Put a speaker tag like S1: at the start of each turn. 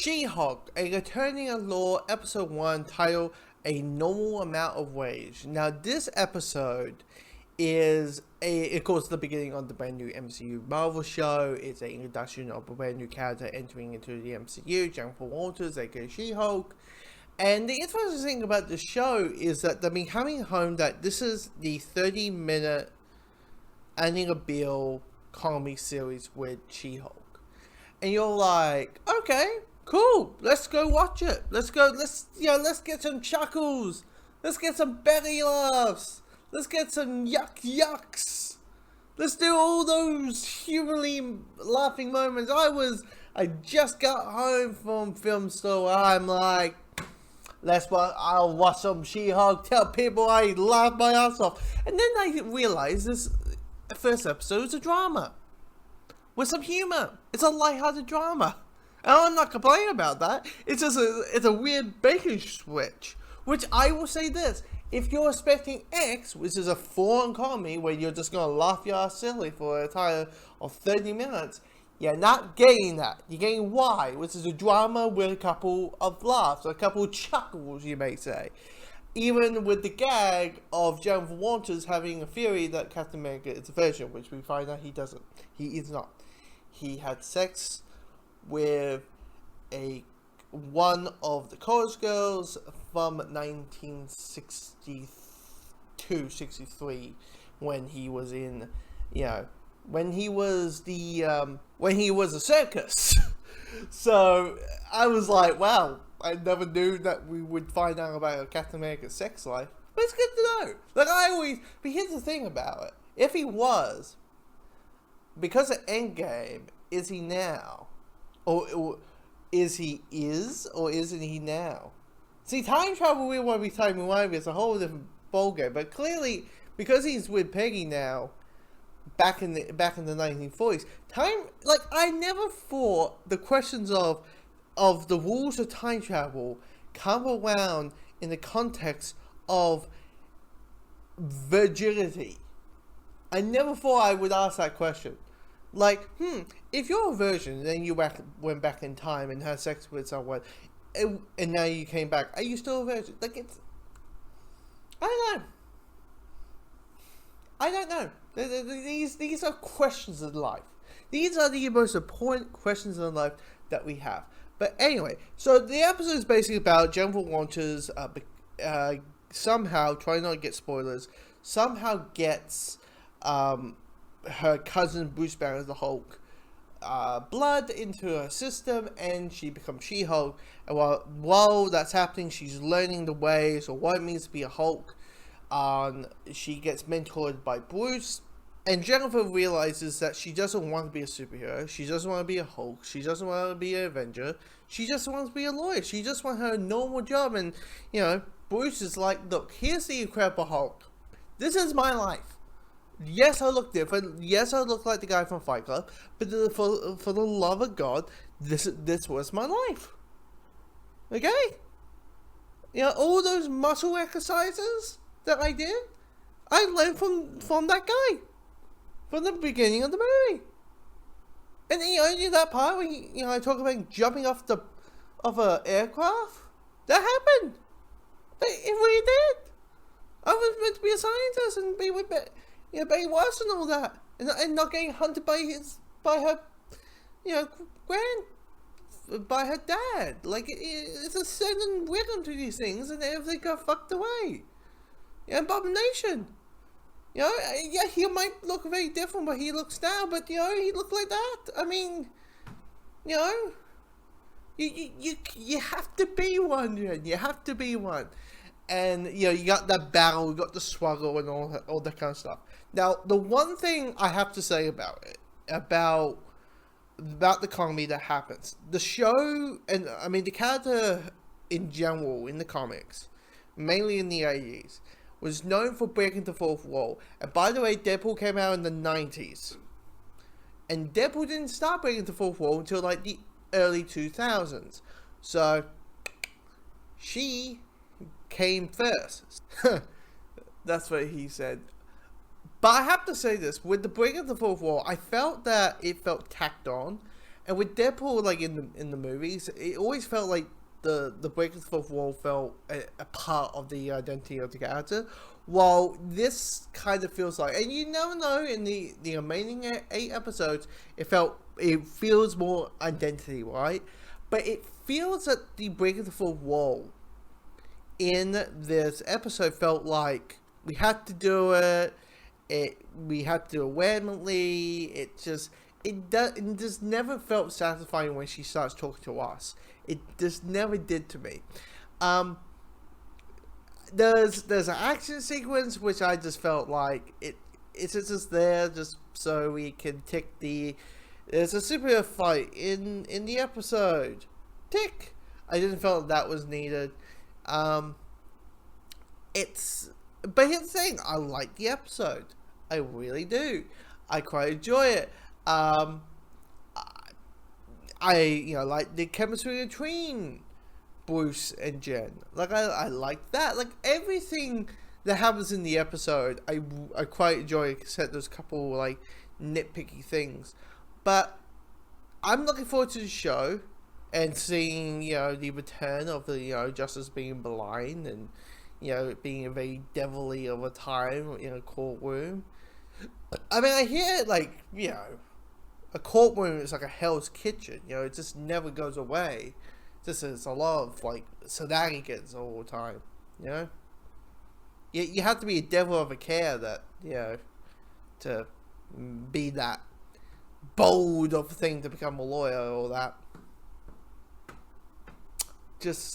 S1: She-Hulk, a returning of law, episode 1, titled A Normal Amount of Wage. Now, this episode is, of course, the beginning of the brand new MCU Marvel show. It's an introduction of a brand new character entering into the MCU, Jennifer Walters, aka She-Hulk. And the interesting thing about the show is that they've been coming home that this is the 30-minute Ally Mcbeal comedy series with She-Hulk. And you're like, okay, cool, let's go watch it. Let's get some chuckles. Let's get some belly laughs. Let's get some yucks. Let's do all those humorly laughing moments. I just got home from film store. I'm like, I'll watch some She-Hulk, tell people I laughed my ass off. And then I realized this first episode is a drama. With some humor. It's a lighthearted drama. And I'm not complaining about that. It's just it's a weird bacon switch. Which I will say this. If you're expecting X, which is a full-on comedy where you're just going to laugh your ass silly for a entire of 30 minutes, you're not getting that. You're getting Y, which is a drama with a couple of laughs, a couple of chuckles, you may say. Even with the gag of Jennifer Walters having a theory that Captain America is a virgin, which we find out he doesn't. He is not. He had sex with one of the college girls from 1962-63 when he was in, when he was a circus. So I was like, wow, I never knew that we would find out about Captain America's sex life. But it's good to know. But here's the thing about it. If he was, because of Endgame, is he now? Or isn't he now? See, time travel, we want to be time rewind, it's a whole different ballgame. But clearly, because he's with Peggy now, back in the 1940s, I never thought the questions of the rules of time travel come around in the context of virginity. I never thought I would ask that question. If you're a virgin and then you went back in time and had sex with someone, and now you came back, are you still a virgin? I don't know. These are questions of life. These are the most important questions in life that we have. But anyway, so the episode is basically about Jennifer Walters somehow, trying not to get spoilers, somehow gets her cousin Bruce Banner, the Hulk, blood into her system, and she becomes She-Hulk. And while that's happening, she's learning the ways or what it means to be a Hulk. She gets mentored by Bruce, and Jennifer realizes that she doesn't want to be a superhero. She doesn't want to be a Hulk. She doesn't want to be an Avenger. She just wants to be a lawyer. She just wants her normal job. And Bruce is like, look, here's the Incredible Hulk. This is my life. Yes, I look different. Yes, I look like the guy from Fight Club. But for the love of God, this was my life. Okay? All those muscle exercises that I did, I learned from that guy. From the beginning of the movie. And that part when I talk about jumping off an aircraft? That happened. It really did. I was meant to be a scientist and be with Betty Watson and all that, and not getting hunted by her dad. It's a sudden rhythm to these things, and everything got fucked away. Abomination. He might look very different what he looks now, but he looked like that. I mean, you have to be one, Jen. You have to be one. And you got that battle, you got the struggle, and all that kind of stuff. Now, the one thing I have to say about it, about the comedy that happens, the show, and I mean the character in general in the comics, mainly in the 80s, was known for breaking the fourth wall. And by the way, Deadpool came out in the 90s, and Deadpool didn't start breaking the fourth wall until the early 2000s. So she came first. That's what he said. But I have to say this, with the break of the fourth wall, I felt that it felt tacked on, And with Deadpool, like in the movies, it always felt like the breaking the fourth wall felt a part of the identity of the character. While this kind of feels like, and you never know, in the remaining 8 episodes, it feels more identity, right? But it feels that the breaking the fourth wall in this episode felt like we had to do it. We had to do it randomly. It just never felt satisfying when she starts talking to us. It just never did to me. There's an action sequence which I just felt like it's just there just so we can tick the there's a superhero fight in the episode. Tick. I didn't feel that was needed. But here's the thing, I like the episode. I really do. I quite enjoy it. I like the chemistry between Bruce and Jen. Like I like that. Like everything that happens in the episode, I quite enjoy, except those couple like nitpicky things. But I'm looking forward to the show and seeing the return of the Justice being blind and it being very devilly of a time in a courtroom. I mean, I hear like a courtroom is like a Hell's Kitchen. It just never goes away. Just it's a lot of like shenanigans all the time. You have to be a devil of a care that to be that bold of a thing to become a lawyer or that. Just